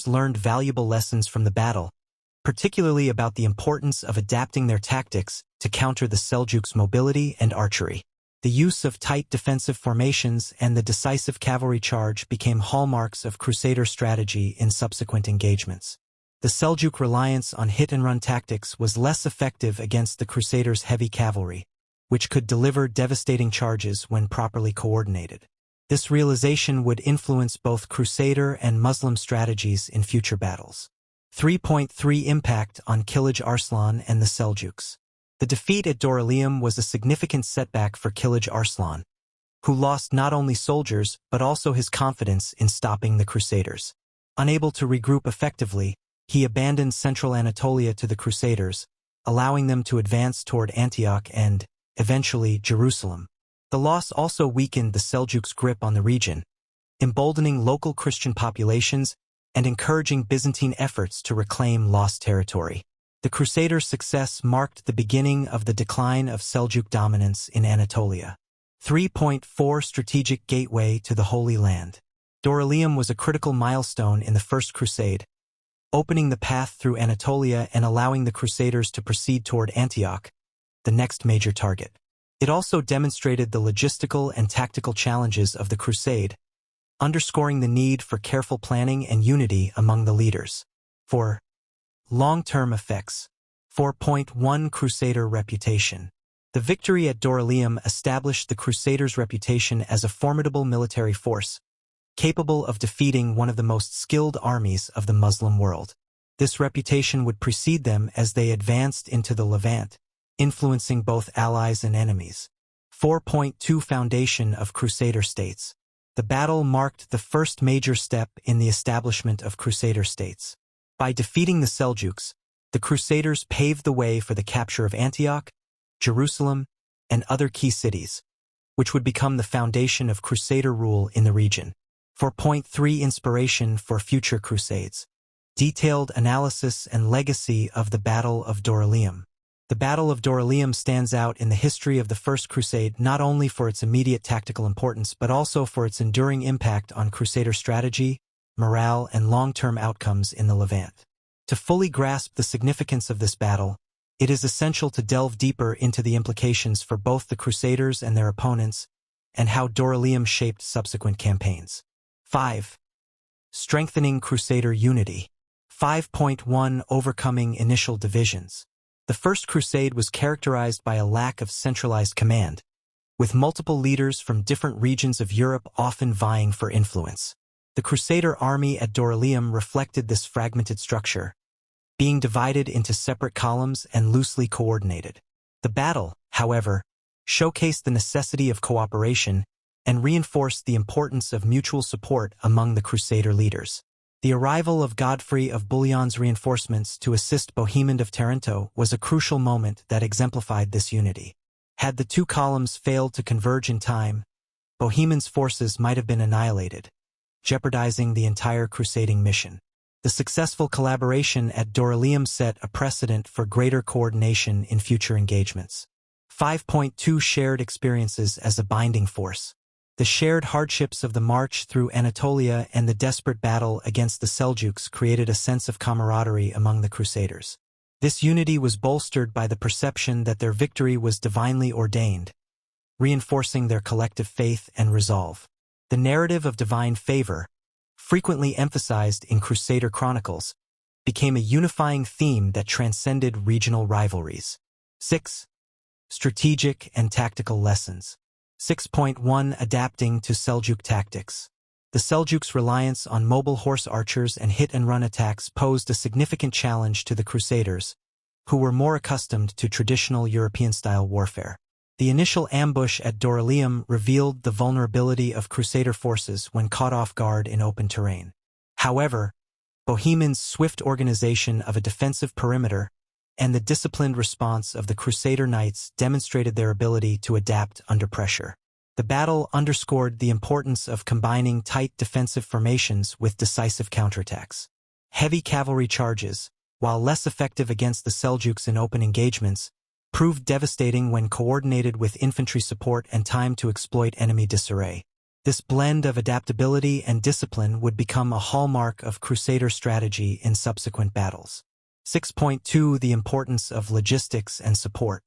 Crusaders learned valuable lessons from the battle, particularly about the importance of adapting their tactics to counter the Seljuks' mobility and archery. The use of tight defensive formations and the decisive cavalry charge became hallmarks of Crusader strategy in subsequent engagements. The Seljuk reliance on hit-and-run tactics was less effective against the Crusaders' heavy cavalry, which could deliver devastating charges when properly coordinated. This realization would influence both Crusader and Muslim strategies in future battles. 3.3 Impact on Kilij Arslan and the Seljuks. The defeat at Dorylaeum was a significant setback for Kilij Arslan, who lost not only soldiers but also his confidence in stopping the Crusaders. Unable to regroup effectively, he abandoned central Anatolia to the Crusaders, allowing them to advance toward Antioch and, eventually, Jerusalem. The loss also weakened the Seljuks' grip on the region, emboldening local Christian populations and encouraging Byzantine efforts to reclaim lost territory. The Crusaders' success marked the beginning of the decline of Seljuk dominance in Anatolia. 3.4 Strategic Gateway to the Holy Land. Dorylaeum was a critical milestone in the First Crusade, opening the path through Anatolia and allowing the Crusaders to proceed toward Antioch, the next major target. It also demonstrated the logistical and tactical challenges of the Crusade, underscoring the need for careful planning and unity among the leaders. 4. Long-term effects. 4.1 Crusader reputation. The victory at Dorylaeum established the Crusaders' reputation as a formidable military force, capable of defeating one of the most skilled armies of the Muslim world. This reputation would precede them as they advanced into the Levant, influencing both allies and enemies. 4.2 Foundation of Crusader states. The battle marked the first major step in the establishment of Crusader states. By defeating the Seljuks, the Crusaders paved the way for the capture of Antioch, Jerusalem, and other key cities, which would become the foundation of Crusader rule in the region. 4.3 Inspiration for future Crusades. Detailed analysis and legacy of the Battle of Dorylaeum. The Battle of Dorylaeum stands out in the history of the First Crusade not only for its immediate tactical importance but also for its enduring impact on Crusader strategy, morale, and long-term outcomes in the Levant. To fully grasp the significance of this battle, it is essential to delve deeper into the implications for both the Crusaders and their opponents, and how Dorylaeum shaped subsequent campaigns. 5. Strengthening Crusader unity. 5.1 Overcoming initial divisions. The First Crusade was characterized by a lack of centralized command, with multiple leaders from different regions of Europe often vying for influence. The Crusader army at Dorylaeum reflected this fragmented structure, being divided into separate columns and loosely coordinated. The battle, however, showcased the necessity of cooperation and reinforced the importance of mutual support among the Crusader leaders. The arrival of Godfrey of Bullion's reinforcements to assist Bohemond of Taranto was a crucial moment that exemplified this unity. Had the two columns failed to converge in time, Bohemond's forces might have been annihilated, jeopardizing the entire crusading mission. The successful collaboration at Dorylaeum set a precedent for greater coordination in future engagements. 5.2 Shared experiences as a binding force. The shared hardships of the march through Anatolia and the desperate battle against the Seljuks created a sense of camaraderie among the Crusaders. This unity was bolstered by the perception that their victory was divinely ordained, reinforcing their collective faith and resolve. The narrative of divine favor, frequently emphasized in Crusader chronicles, became a unifying theme that transcended regional rivalries. 6. Strategic and tactical lessons. 6.1 Adapting to Seljuk tactics. The Seljuks' reliance on mobile horse archers and hit-and-run attacks posed a significant challenge to the Crusaders, who were more accustomed to traditional European-style warfare. The initial ambush at Dorylaeum revealed the vulnerability of Crusader forces when caught off guard in open terrain. However, Bohemond's swift organization of a defensive perimeter and the disciplined response of the Crusader knights demonstrated their ability to adapt under pressure. The battle underscored the importance of combining tight defensive formations with decisive counterattacks. Heavy cavalry charges, while less effective against the Seljuks in open engagements, proved devastating when coordinated with infantry support and time to exploit enemy disarray. This blend of adaptability and discipline would become a hallmark of Crusader strategy in subsequent battles. 6.2 The importance of logistics and support.